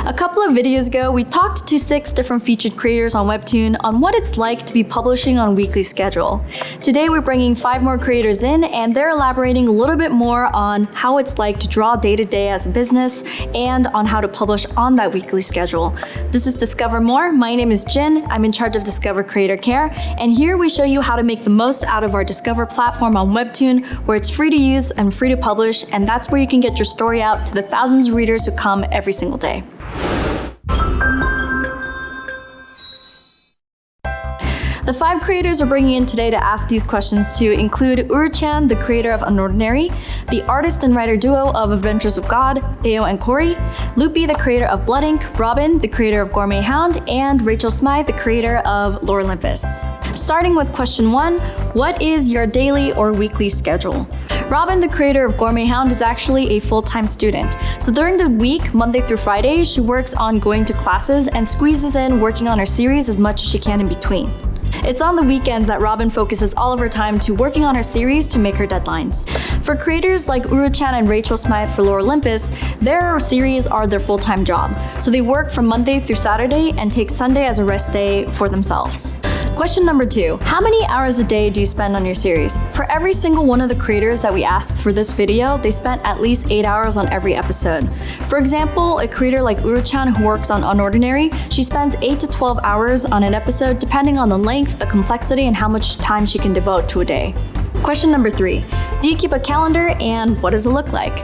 A couple of videos ago, we talked to 6 different featured creators on Webtoon on what it's like to be publishing on a weekly schedule. Today, we're bringing 5 more creators in, and they're elaborating a little bit more on how it's like to draw day-to-day as a business and on how to publish on that weekly schedule. This is Discover More. My name is Jin. I'm in charge of Discover Creator Care, and here we show you how to make the most out of our Discover platform on Webtoon, where it's free to use and free to publish, and that's where you can get your story out to the thousands of readers who come every single day. The 5 creators we're bringing in today to ask these questions to include uru-chan, the creator of Unordinary, the artist and writer duo of Adventures of God, Teo and Corey, Lupi, the creator of Blood Ink, Robyn, the creator of Gourmet Hound, and Rachel Smythe, the creator of Lore Olympus. Starting with question 1, what is your daily or weekly schedule? Robyn, the creator of Gourmet Hound, is actually a full-time student. So during the week, Monday through Friday, she works on going to classes and squeezes in working on her series as much as she can in between. It's on the weekends that Robyn focuses all of her time to working on her series to make her deadlines. For creators like uru-chan and Rachel Smythe for Lore Olympus, their series are their full-time job. So they work from Monday through Saturday and take Sunday as a rest day for themselves. Question number 2, how many hours a day do you spend on your series? For every single one of the creators that we asked for this video, they spent at least 8 hours on every episode. For example, a creator like uru-chan who works on Unordinary, she spends 8 to 12 hours on an episode depending on the length, the complexity, and how much time she can devote to a day. Question number 3, do you keep a calendar and what does it look like?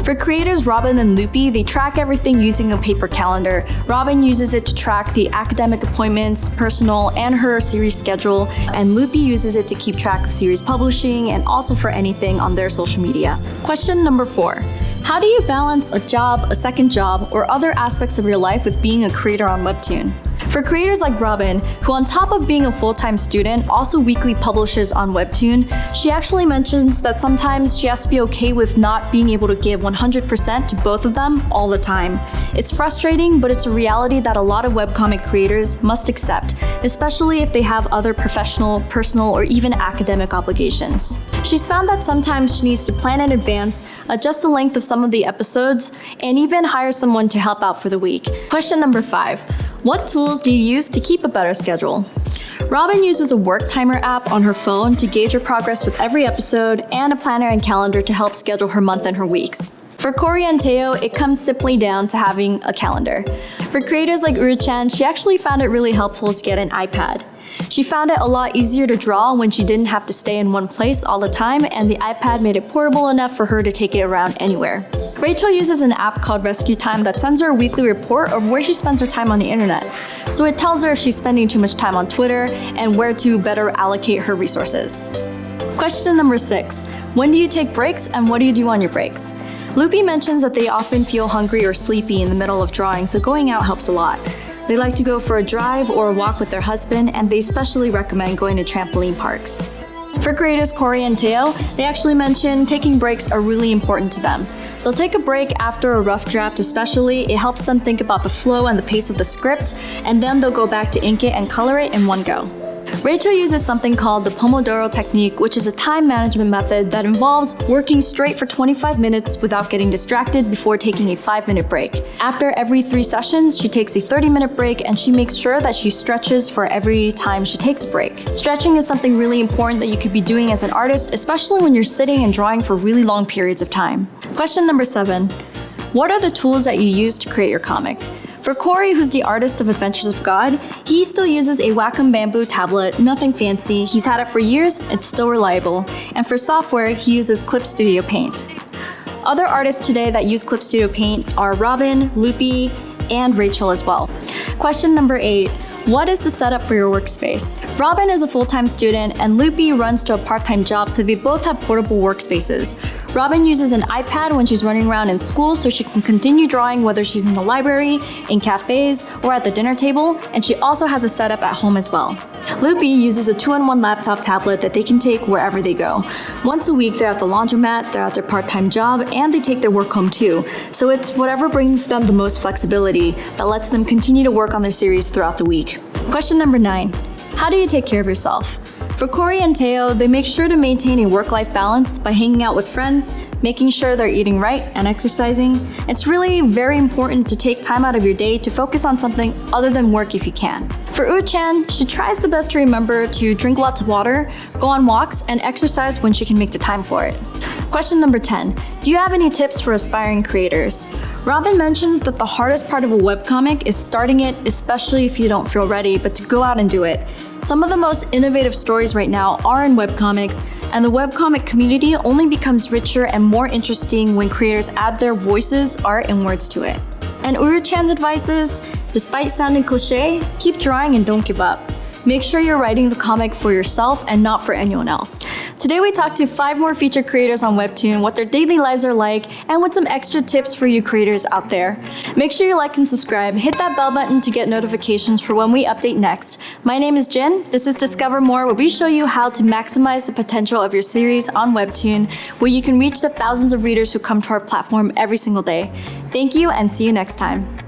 For creators Robyn and Lupi, they track everything using a paper calendar. Robyn uses it to track the academic appointments, personal, and her series schedule, and Lupi uses it to keep track of series publishing and also for anything on their social media. Question number 4. How do you balance a job, a second job, or other aspects of your life with being a creator on Webtoon? For creators like Robyn, who on top of being a full-time student also weekly publishes on Webtoon, she actually mentions that sometimes she has to be okay with not being able to give 100% to both of them all the time. It's frustrating, but it's a reality that a lot of webcomic creators must accept, especially if they have other professional, personal, or even academic obligations. She's found that sometimes she needs to plan in advance, adjust the length of some of the episodes, and even hire someone to help out for the week. Question number 5. What tools do you use to keep a better schedule? Robyn uses a work timer app on her phone to gauge her progress with every episode and a planner and calendar to help schedule her month and her weeks. For Corey and Teo, it comes simply down to having a calendar. For creators like uru-chan, she actually found it really helpful to get an iPad. She found it a lot easier to draw when she didn't have to stay in one place all the time, and the iPad made it portable enough for her to take it around anywhere. Rachel uses an app called Rescue Time that sends her a weekly report of where she spends her time on the internet. So it tells her if she's spending too much time on Twitter and where to better allocate her resources. Question number 6. When do you take breaks and what do you do on your breaks? Lupi mentions that they often feel hungry or sleepy in the middle of drawing, so going out helps a lot. They like to go for a drive or a walk with their husband, and they especially recommend going to trampoline parks. For creators Corey and Teo, they actually mention taking breaks are really important to them. They'll take a break after a rough draft especially. It helps them think about the flow and the pace of the script, and then they'll go back to ink it and color it in one go. Rachel uses something called the Pomodoro technique, which is a time management method that involves working straight for 25 minutes without getting distracted before taking a 5-minute break. After every 3 sessions, she takes a 30-minute break and she makes sure that she stretches for every time she takes a break. Stretching is something really important that you could be doing as an artist, especially when you're sitting and drawing for really long periods of time. Question number 7. What are the tools that you use to create your comic? For Corey, who's the artist of Adventures of God, he still uses a Wacom bamboo tablet, nothing fancy. He's had it for years, it's still reliable. And for software, he uses Clip Studio Paint. Other artists today that use Clip Studio Paint are Robyn, Lupi, and Rachel as well. Question number 8. What is the setup for your workspace? Robyn is a full-time student and Lupi runs to a part-time job, so they both have portable workspaces. Robyn uses an iPad when she's running around in school so she can continue drawing whether she's in the library, in cafes, or at the dinner table, and she also has a setup at home as well. Lupi uses a 2-in-1 laptop tablet that they can take wherever they go. Once a week, they're at the laundromat, they're at their part-time job, and they take their work home too. So it's whatever brings them the most flexibility that lets them continue to work on their series throughout the week. Question number 9. How do you take care of yourself? For Corey and Teo, they make sure to maintain a work-life balance by hanging out with friends, making sure they're eating right and exercising. It's really very important to take time out of your day to focus on something other than work if you can. For uru-chan, she tries the best to remember to drink lots of water, go on walks, and exercise when she can make the time for it. Question number 10. Do you have any tips for aspiring creators? Robyn mentions that the hardest part of a webcomic is starting it, especially if you don't feel ready, but to go out and do it. Some of the most innovative stories right now are in webcomics, and the webcomic community only becomes richer and more interesting when creators add their voices, art, and words to it. And uru-chan's advice is, despite sounding cliche, keep drawing and don't give up. Make sure you're writing the comic for yourself and not for anyone else. Today we talked to 5 more featured creators on Webtoon, what their daily lives are like, and with some extra tips for you creators out there. Make sure you like and subscribe, hit that bell button to get notifications for when we update next. My name is Jin, this is Discover More, where we show you how to maximize the potential of your series on Webtoon, where you can reach the thousands of readers who come to our platform every single day. Thank you and see you next time.